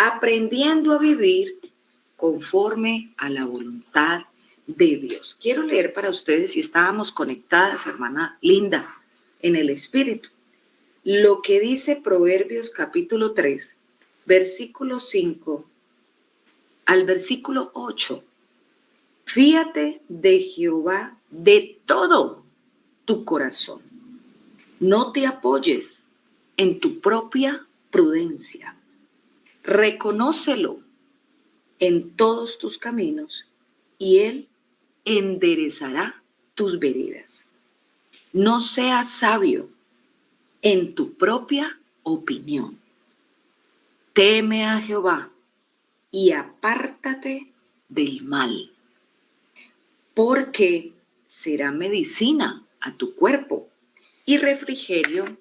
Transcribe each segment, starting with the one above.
aprendiendo a vivir conforme a la voluntad de Dios. Quiero leer para ustedes, si estábamos conectadas, hermana Linda, en el Espíritu, lo que dice Proverbios capítulo 3, versículo 5 al versículo 8. Fíate de Jehová de todo tu corazón. No te apoyes en tu propia prudencia. Reconócelo en todos tus caminos y Él enderezará tus veredas. No seas sabio en tu propia opinión. Teme a Jehová y apártate del mal, porque será medicina a tu cuerpo y refrigerio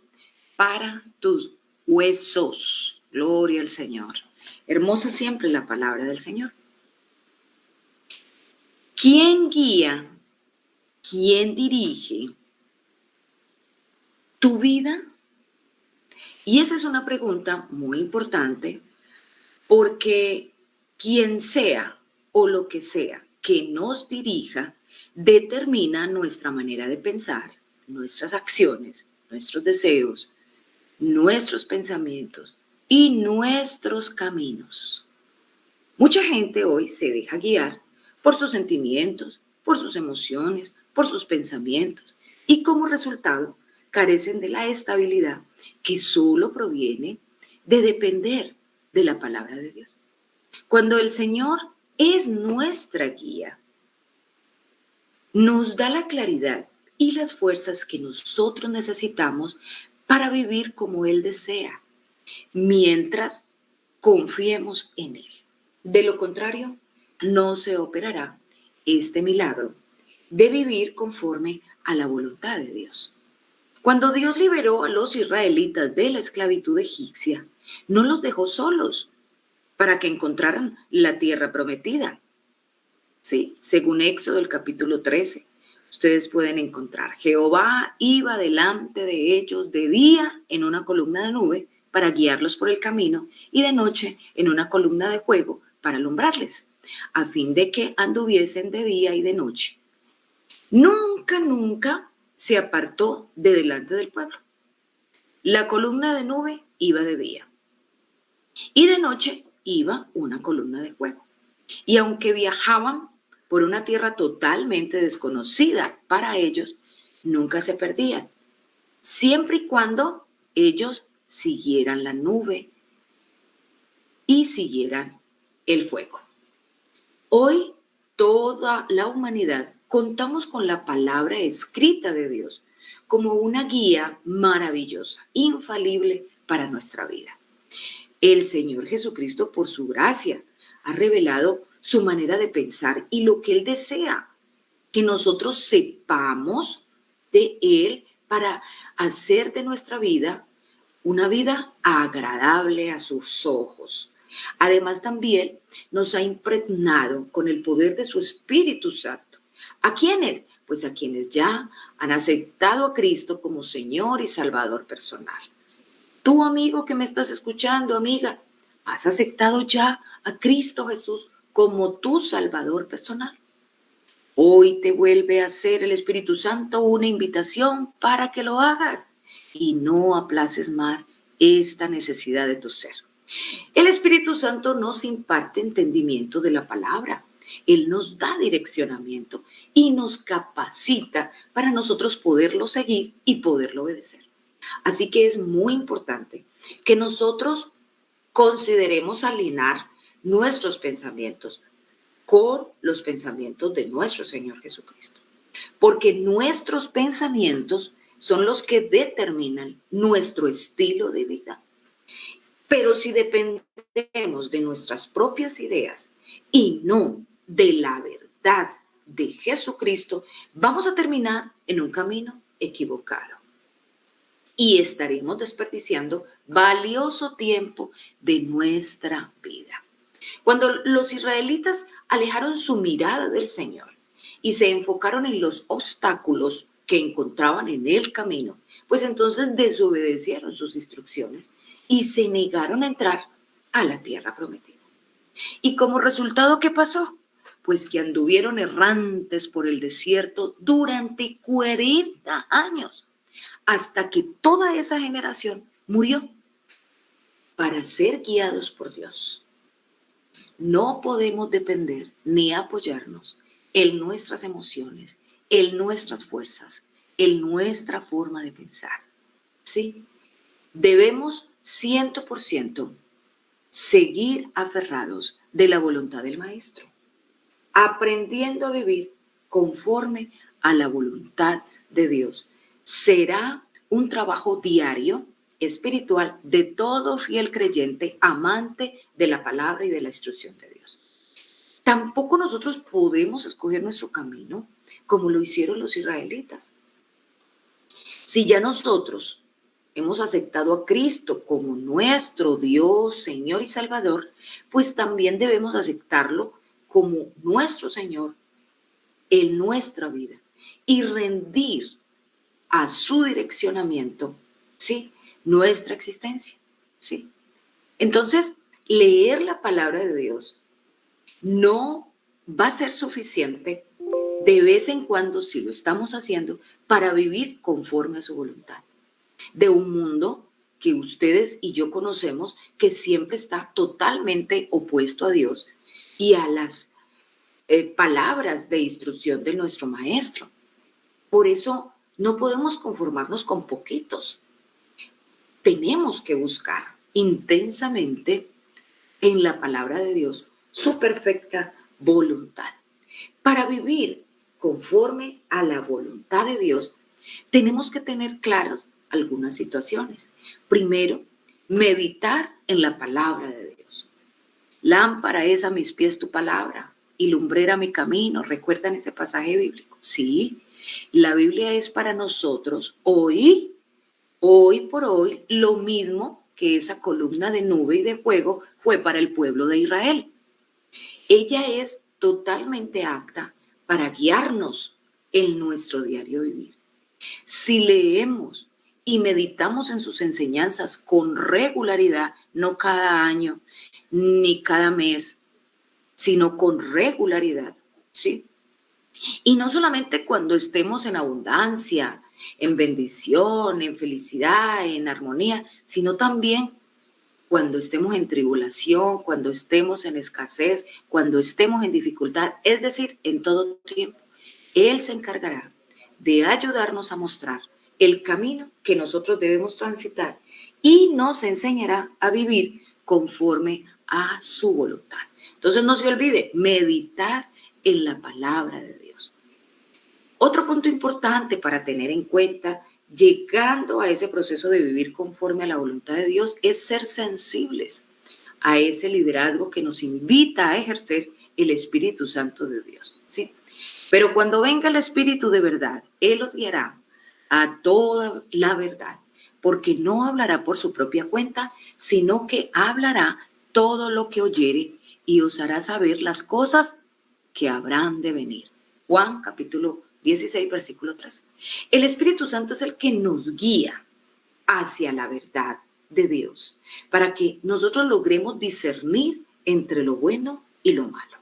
para tus huesos. Gloria al Señor. Hermosa siempre la palabra del Señor. ¿Quién guía? ¿Quién dirige tu vida? Y esa es una pregunta muy importante, porque quien sea o lo que sea que nos dirija determina nuestra manera de pensar, nuestras acciones, nuestros deseos, nuestros pensamientos y nuestros caminos. Mucha gente hoy se deja guiar por sus sentimientos, por sus emociones, por sus pensamientos, y como resultado carecen de la estabilidad que solo proviene de depender de la palabra de Dios. Cuando el Señor es nuestra guía, nos da la claridad y las fuerzas que nosotros necesitamos para vivir como Él desea, mientras confiemos en Él. De lo contrario, no se operará este milagro de vivir conforme a la voluntad de Dios. Cuando Dios liberó a los israelitas de la esclavitud egipcia, no los dejó solos para que encontraran la tierra prometida. Sí, según Éxodo el capítulo 13, ustedes pueden encontrar: Jehová iba delante de ellos de día en una columna de nube para guiarlos por el camino, y de noche en una columna de fuego para alumbrarles, a fin de que anduviesen de día y de noche. Nunca se apartó de delante del pueblo. La columna de nube iba de día y de noche iba una columna de fuego. Y aunque viajaban por una tierra totalmente desconocida para ellos, nunca se perdían, siempre y cuando ellos siguieran la nube y siguieran el fuego. Hoy toda la humanidad contamos con la palabra escrita de Dios como una guía maravillosa, infalible para nuestra vida. El Señor Jesucristo, por su gracia, ha revelado su manera de pensar y lo que Él desea que nosotros sepamos de Él para hacer de nuestra vida una vida agradable a sus ojos. Además, también nos ha impregnado con el poder de su Espíritu Santo. ¿A quiénes? Pues a quienes ya han aceptado a Cristo como Señor y Salvador personal. Tú, amigo que me estás escuchando, amiga, ¿has aceptado ya a Cristo Jesús como tu Salvador personal? Hoy te vuelve a hacer el Espíritu Santo una invitación para que lo hagas y no aplaces más esta necesidad de tu ser. El Espíritu Santo nos imparte entendimiento de la palabra. Él nos da direccionamiento y nos capacita para nosotros poderlo seguir y poderlo obedecer. Así que es muy importante que nosotros consideremos alinear nuestros pensamientos con los pensamientos de nuestro Señor Jesucristo. Porque nuestros pensamientos son los que determinan nuestro estilo de vida. Pero si dependemos de nuestras propias ideas y no de la verdad de Jesucristo, vamos a terminar en un camino equivocado. Y estaremos desperdiciando valioso tiempo de nuestra vida. Cuando los israelitas alejaron su mirada del Señor y se enfocaron en los obstáculos que encontraban en el camino, pues entonces desobedecieron sus instrucciones y se negaron a entrar a la tierra prometida. Y como resultado, ¿qué pasó? Pues que anduvieron errantes por el desierto durante 40 años, hasta que toda esa generación murió para ser guiados por Dios. No podemos depender ni apoyarnos en nuestras emociones, en nuestras fuerzas, en nuestra forma de pensar. ¿Sí? Debemos 100% seguir aferrados de la voluntad del Maestro, aprendiendo a vivir conforme a la voluntad de Dios. Será un trabajo diario, espiritual, de todo fiel creyente, amante de la palabra y de la instrucción de Dios. Tampoco nosotros podemos escoger nuestro camino como lo hicieron los israelitas. Si ya nosotros hemos aceptado a Cristo como nuestro Dios, Señor y Salvador, pues también debemos aceptarlo como nuestro Señor en nuestra vida y rendir a su direccionamiento, ¿sí?, nuestra existencia, ¿sí? Entonces, leer la palabra de Dios no va a ser suficiente de vez en cuando, si lo estamos haciendo, para vivir conforme a su voluntad. De un mundo que ustedes y yo conocemos que siempre está totalmente opuesto a Dios y a las palabras de instrucción de nuestro Maestro. Por eso no podemos conformarnos con poquitos. Tenemos que buscar intensamente en la palabra de Dios su perfecta voluntad. Para vivir conforme a la voluntad de Dios, tenemos que tener claras algunas situaciones. Primero, meditar en la palabra de Dios. Lámpara es a mis pies tu palabra y lumbrera mi camino. ¿Recuerdan ese pasaje bíblico? Sí, la Biblia es para nosotros hoy por hoy, lo mismo que esa columna de nube y de fuego fue para el pueblo de Israel. Ella es totalmente apta para guiarnos en nuestro diario vivir. Si leemos y meditamos en sus enseñanzas con regularidad, no cada año ni cada mes, sino con regularidad, ¿sí? Y no solamente cuando estemos en abundancia, en bendición, en felicidad, en armonía, sino también cuando estemos en tribulación, cuando estemos en escasez, cuando estemos en dificultad, es decir, en todo tiempo. Él se encargará de ayudarnos a mostrar el camino que nosotros debemos transitar y nos enseñará a vivir conforme a su voluntad. Entonces no se olvide, meditar en la palabra de Dios. Otro punto importante para tener en cuenta, llegando a ese proceso de vivir conforme a la voluntad de Dios, es ser sensibles a ese liderazgo que nos invita a ejercer el Espíritu Santo de Dios, ¿sí? Pero cuando venga el Espíritu de verdad, Él os guiará a toda la verdad, porque no hablará por su propia cuenta, sino que hablará todo lo que oyere y os hará saber las cosas que habrán de venir. Juan capítulo 16, versículo 3. El Espíritu Santo es el que nos guía hacia la verdad de Dios, para que nosotros logremos discernir entre lo bueno y lo malo,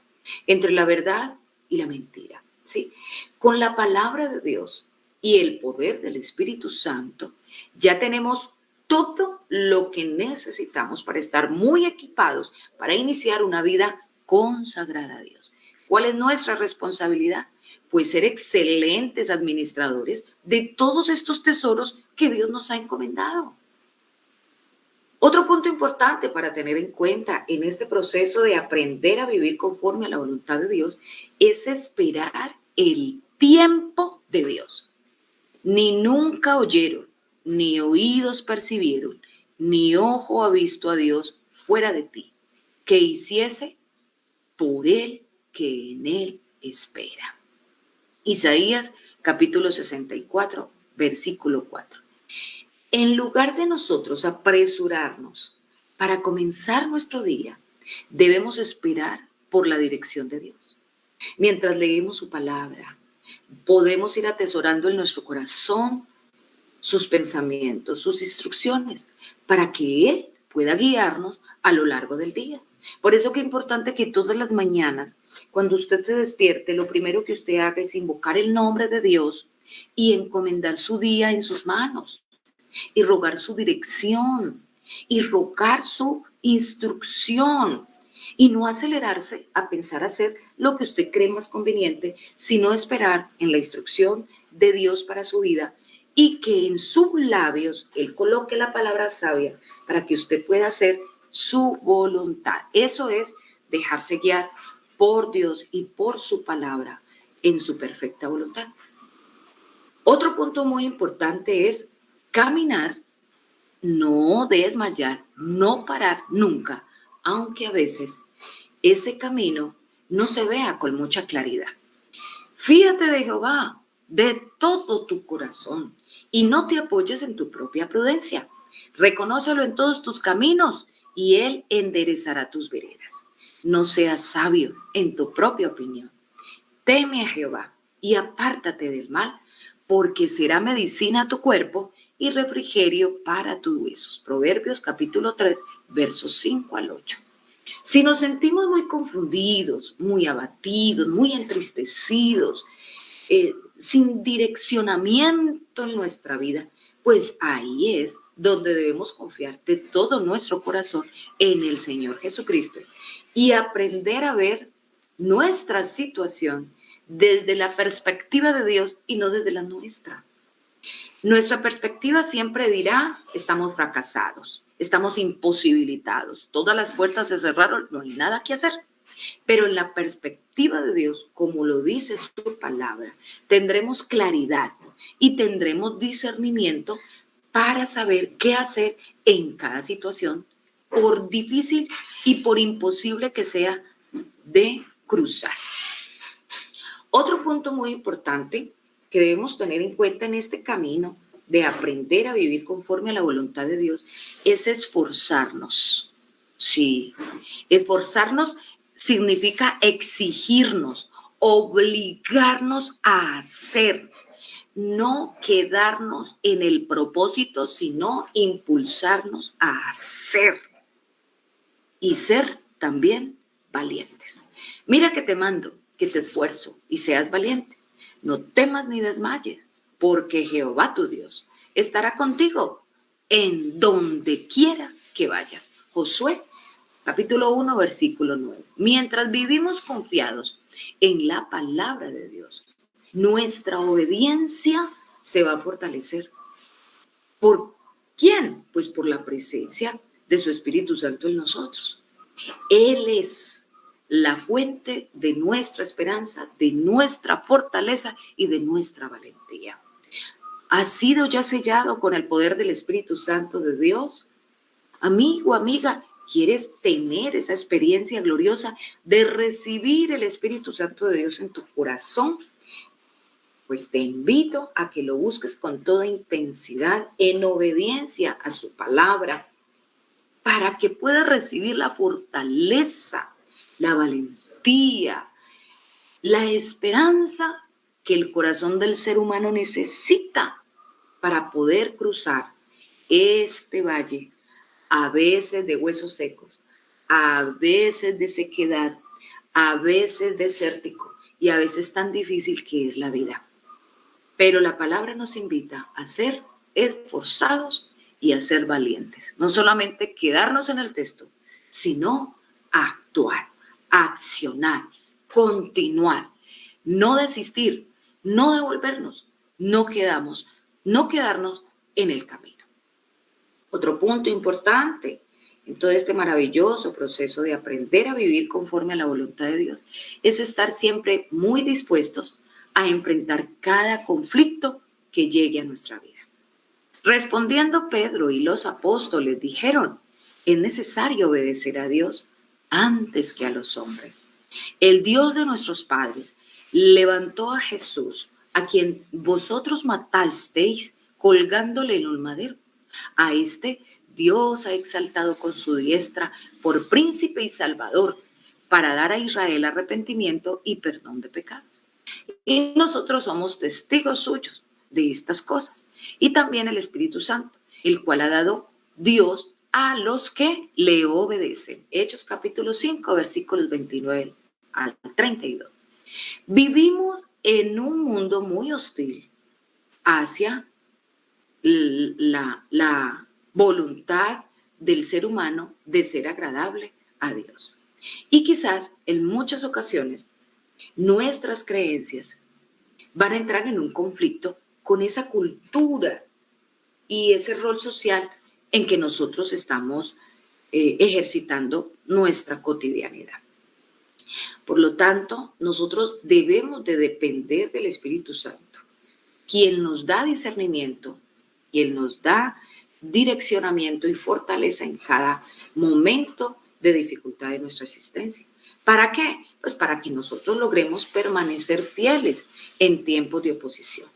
entre la verdad y la mentira, ¿sí? Con la palabra de Dios y el poder del Espíritu Santo, ya tenemos todo lo que necesitamos para estar muy equipados para iniciar una vida consagrada a Dios. ¿Cuál es nuestra responsabilidad? Pues ser excelentes administradores de todos estos tesoros que Dios nos ha encomendado. Otro punto importante para tener en cuenta en este proceso de aprender a vivir conforme a la voluntad de Dios es esperar el tiempo de Dios. Ni nunca oyeron, ni oídos percibieron, ni ojo ha visto a Dios fuera de ti, que hiciese por el que en él espera. Isaías capítulo 64, versículo 4. En lugar de nosotros apresurarnos para comenzar nuestro día, debemos esperar por la dirección de Dios. Mientras leemos su palabra, podemos ir atesorando en nuestro corazón sus pensamientos, sus instrucciones, para que Él pueda guiarnos a lo largo del día. Por eso que es importante que todas las mañanas, cuando usted se despierte, lo primero que usted haga es invocar el nombre de Dios y encomendar su día en sus manos y rogar su dirección y rogar su instrucción y no acelerarse a pensar hacer lo que usted cree más conveniente, sino esperar en la instrucción de Dios para su vida y que en sus labios Él coloque la palabra sabia para que usted pueda hacer su voluntad. Eso es dejarse guiar por Dios y por su palabra en su perfecta voluntad. Otro punto muy importante es caminar, no desmayar, no parar nunca, aunque a veces ese camino no se vea con mucha claridad. Fíjate de Jehová de todo tu corazón y no te apoyes en tu propia prudencia. Reconócelo en todos tus caminos y Él enderezará tus veredas. No seas sabio en tu propia opinión. Teme a Jehová y apártate del mal, porque será medicina a tu cuerpo y refrigerio para tus huesos. Proverbios capítulo 3, versos 5 al 8. Si nos sentimos muy confundidos, muy abatidos, muy entristecidos, sin direccionamiento en nuestra vida, pues ahí es donde debemos confiar de todo nuestro corazón en el Señor Jesucristo y aprender a ver nuestra situación desde la perspectiva de Dios y no desde la nuestra. Nuestra perspectiva siempre dirá, estamos fracasados, estamos imposibilitados, todas las puertas se cerraron, no hay nada que hacer. Pero en la perspectiva de Dios, como lo dice su palabra, tendremos claridad y tendremos discernimiento para saber qué hacer en cada situación, por difícil y por imposible que sea de cruzar. Otro punto muy importante que debemos tener en cuenta en este camino de aprender a vivir conforme a la voluntad de Dios es esforzarnos. Sí, esforzarnos significa exigirnos, obligarnos a hacer, no quedarnos en el propósito, sino impulsarnos a hacer y ser también valientes. Mira que te mando, que te esfuerzo y seas valiente. No temas ni desmayes, porque Jehová tu Dios estará contigo en donde quiera que vayas. Josué capítulo 1, versículo 9. Mientras vivimos confiados en la palabra de Dios, nuestra obediencia se va a fortalecer. ¿Por quién? Pues por la presencia de su Espíritu Santo en nosotros. Él es la fuente de nuestra esperanza, de nuestra fortaleza y de nuestra valentía. ¿Has sido ya sellado con el poder del Espíritu Santo de Dios? Amigo, amiga, ¿quieres tener esa experiencia gloriosa de recibir el Espíritu Santo de Dios en tu corazón? Pues te invito a que lo busques con toda intensidad, en obediencia a su palabra, para que puedas recibir la fortaleza, la valentía, la esperanza que el corazón del ser humano necesita para poder cruzar este valle, a veces de huesos secos, a veces de sequedad, a veces desértico y a veces tan difícil que es la vida. Pero la palabra nos invita a ser esforzados y a ser valientes. No solamente quedarnos en el texto, sino actuar, accionar, continuar, no desistir, no devolvernos, no quedarnos en el camino. Otro punto importante en todo este maravilloso proceso de aprender a vivir conforme a la voluntad de Dios es estar siempre muy dispuestos a enfrentar cada conflicto que llegue a nuestra vida. Respondiendo Pedro y los apóstoles dijeron, es necesario obedecer a Dios antes que a los hombres. El Dios de nuestros padres levantó a Jesús, a quien vosotros matasteis colgándole en un madero. A este Dios ha exaltado con su diestra por príncipe y salvador para dar a Israel arrepentimiento y perdón de pecado. Y nosotros somos testigos suyos de estas cosas. Y también el Espíritu Santo, el cual ha dado Dios a los que le obedecen. Hechos capítulo 5, versículos 29 al 32. Vivimos en un mundo muy hostil hacia la voluntad del ser humano de ser agradable a Dios. Y quizás en muchas ocasiones nuestras creencias van a entrar en un conflicto con esa cultura y ese rol social en que nosotros estamos ejercitando nuestra cotidianidad. Por lo tanto, nosotros debemos de depender del Espíritu Santo, quien nos da discernimiento, quien nos da direccionamiento y fortaleza en cada momento de dificultad de nuestra existencia. ¿Para qué? Pues para que nosotros logremos permanecer fieles en tiempos de oposición.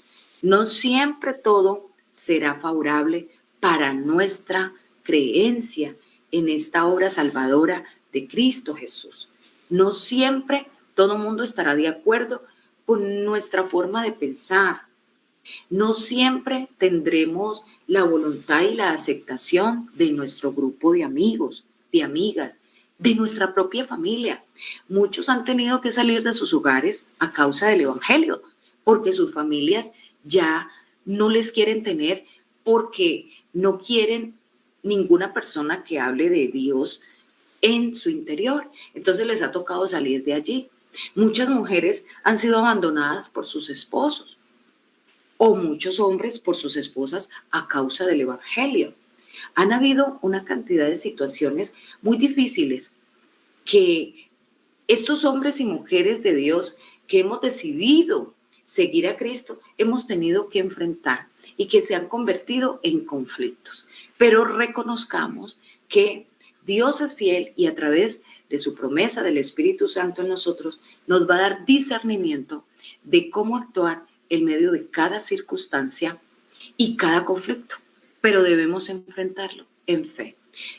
No siempre todo será favorable para nuestra creencia en esta obra salvadora de Cristo Jesús. No siempre todo el mundo estará de acuerdo con nuestra forma de pensar. No siempre tendremos la voluntad y la aceptación de nuestro grupo de amigos, de amigas, de nuestra propia familia. Muchos han tenido que salir de sus hogares a causa del Evangelio, porque sus familias ya no les quieren tener, porque no quieren ninguna persona que hable de Dios en su interior. Entonces les ha tocado salir de allí. Muchas mujeres han sido abandonadas por sus esposos o muchos hombres por sus esposas a causa del Evangelio. Han habido una cantidad de situaciones muy difíciles que estos hombres y mujeres de Dios que hemos decidido seguir a Cristo hemos tenido que enfrentar y que se han convertido en conflictos. Pero reconozcamos que Dios es fiel y a través de su promesa del Espíritu Santo en nosotros nos va a dar discernimiento de cómo actuar en medio de cada circunstancia y cada conflicto, pero debemos enfrentarlo en fe,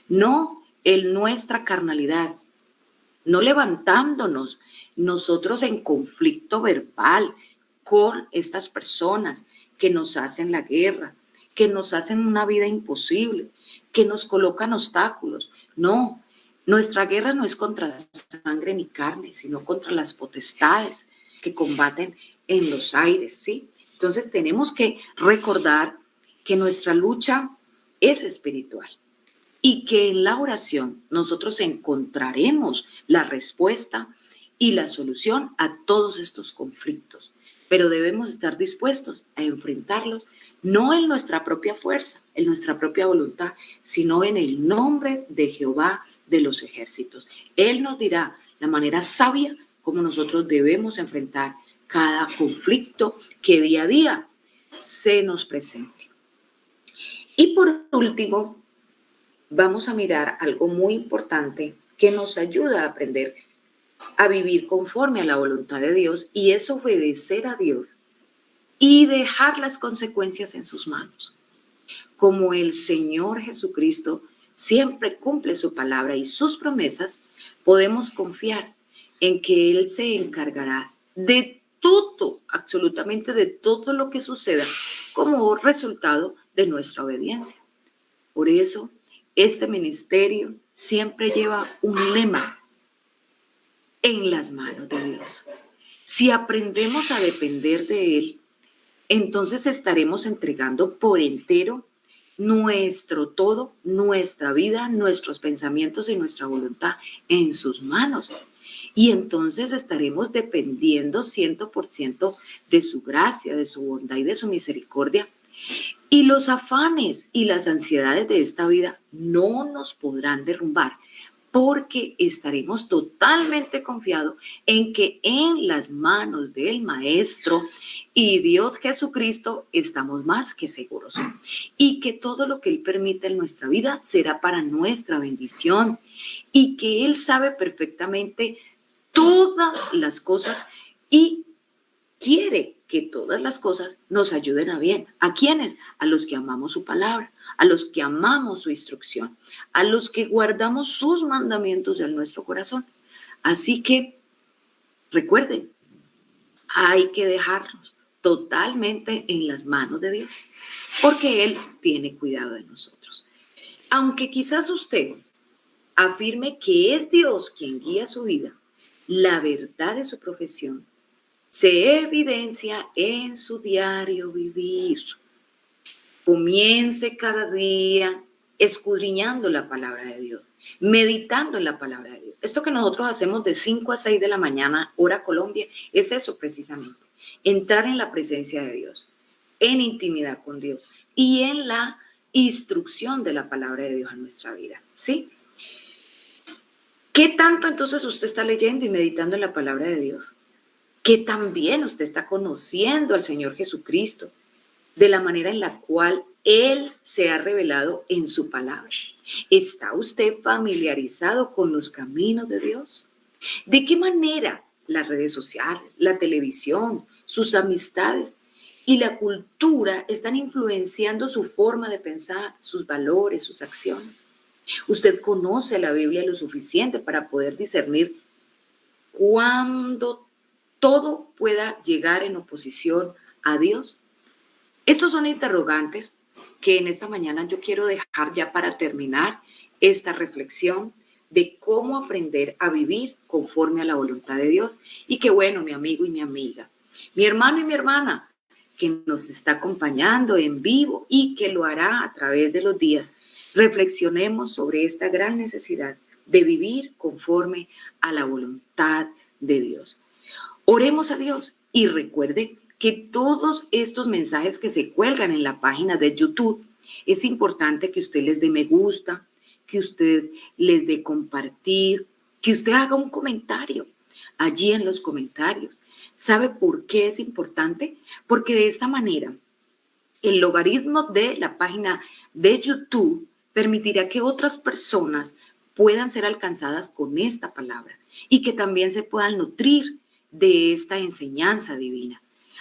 no en nuestra carnalidad, no levantándonos nosotros en conflicto verbal con estas personas que nos hacen la guerra, que nos hacen una vida imposible, que nos colocan obstáculos. No, nuestra guerra no es contra sangre ni carne, sino contra las potestades que combaten en los aires, ¿sí? Entonces tenemos que recordar que nuestra lucha es espiritual y que en la oración nosotros encontraremos la respuesta y la solución a todos estos conflictos. Pero debemos estar dispuestos a enfrentarlos no en nuestra propia fuerza, en nuestra propia voluntad, sino en el nombre de Jehová de los ejércitos. Él nos dirá la manera sabia como nosotros debemos enfrentar cada conflicto que día a día se nos presente. Y por último, vamos a mirar algo muy importante que nos ayuda a aprender a vivir conforme a la voluntad de Dios, y es obedecer a Dios y dejar las consecuencias en sus manos. Como el Señor Jesucristo siempre cumple su palabra y sus promesas, podemos confiar en que Él se encargará de todo, absolutamente de todo lo que suceda como resultado de nuestra obediencia. Por eso, este ministerio siempre lleva un lema: en las manos de Dios. Si aprendemos a depender de Él, entonces estaremos entregando por entero nuestro todo, nuestra vida, nuestros pensamientos y nuestra voluntad en sus manos. Y entonces estaremos dependiendo 100% de su gracia, de su bondad y de su misericordia. Y los afanes y las ansiedades de esta vida no nos podrán derrumbar, porque estaremos totalmente confiados en que en las manos del Maestro y Dios Jesucristo estamos más que seguros, y que todo lo que Él permite en nuestra vida será para nuestra bendición, y que Él sabe perfectamente todas las cosas y quiere que todas las cosas nos ayuden a bien. ¿A quiénes? A los que amamos su palabra, a los que amamos su instrucción, a los que guardamos sus mandamientos en nuestro corazón. Así que recuerden, hay que dejarnos totalmente en las manos de Dios, porque Él tiene cuidado de nosotros. Aunque quizás usted afirme que es Dios quien guía su vida, la verdad de su profesión se evidencia en su diario vivir. Comience cada día escudriñando la palabra de Dios, meditando en la palabra de Dios. Esto que nosotros hacemos de 5 a 6 de la mañana, hora Colombia, es eso precisamente, entrar en la presencia de Dios, en intimidad con Dios y en la instrucción de la palabra de Dios a nuestra vida, ¿sí? ¿Qué tanto entonces usted está leyendo y meditando en la palabra de Dios? ¿Qué también usted está conociendo al Señor Jesucristo de la manera en la cual Él se ha revelado en su palabra? ¿Está usted familiarizado con los caminos de Dios? ¿De qué manera las redes sociales, la televisión, sus amistades y la cultura están influenciando su forma de pensar, sus valores, sus acciones? ¿Usted conoce la Biblia lo suficiente para poder discernir cuándo todo pueda llegar en oposición a Dios? Estos son interrogantes que en esta mañana yo quiero dejar ya para terminar esta reflexión de cómo aprender a vivir conforme a la voluntad de Dios. Y que bueno, mi amigo y mi amiga, mi hermano y mi hermana, que nos está acompañando en vivo y que lo hará a través de los días, reflexionemos sobre esta gran necesidad de vivir conforme a la voluntad de Dios. Oremos a Dios y recuerde que todos estos mensajes que se cuelgan en la página de YouTube, es importante que usted les dé me gusta, que usted les dé compartir, que usted haga un comentario allí en los comentarios. ¿Sabe por qué es importante? Porque de esta manera el logaritmo de la página de YouTube permitirá que otras personas puedan ser alcanzadas con esta palabra y que también se puedan nutrir de esta enseñanza divina.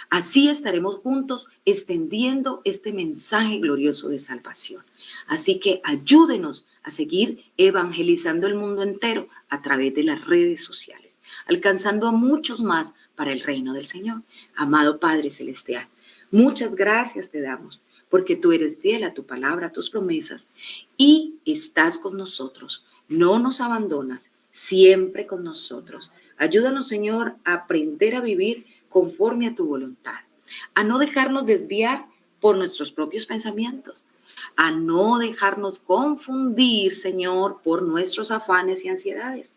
Así estaremos juntos extendiendo este mensaje glorioso de salvación. Así que ayúdenos a seguir evangelizando el mundo entero a través de las redes sociales, alcanzando a muchos más para el reino del Señor. Amado Padre Celestial, muchas gracias te damos porque tú eres fiel a tu palabra, a tus promesas y estás con nosotros. No nos abandonas, siempre con nosotros. Ayúdanos, Señor, a aprender a vivir conforme a tu voluntad, a no dejarnos desviar por nuestros propios pensamientos, a no dejarnos confundir, Señor, por nuestros afanes y ansiedades.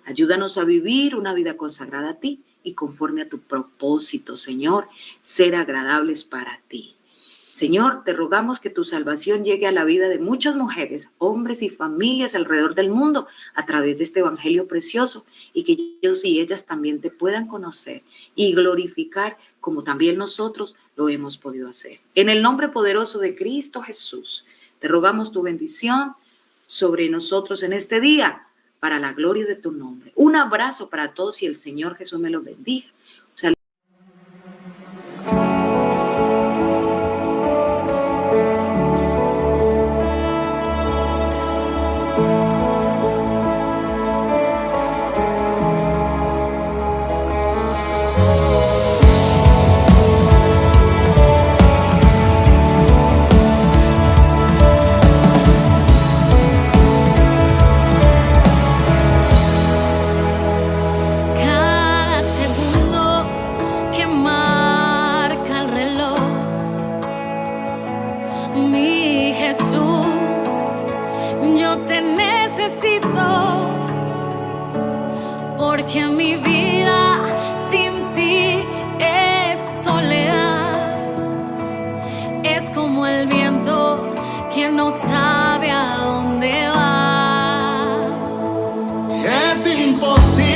Ayúdanos a vivir una vida consagrada a ti y conforme a tu propósito, Señor, ser agradables para ti. Señor, te rogamos que tu salvación llegue a la vida de muchas mujeres, hombres y familias alrededor del mundo a través de este evangelio precioso y que ellos y ellas también te puedan conocer y glorificar como también nosotros lo hemos podido hacer. En el nombre poderoso de Cristo Jesús, te rogamos tu bendición sobre nosotros en este día para la gloria de tu nombre. Un abrazo para todos y el Señor Jesús me los bendiga. Mi Jesús, yo te necesito, porque mi vida sin ti es soledad, es como el viento que no sabe a dónde va. Es imposible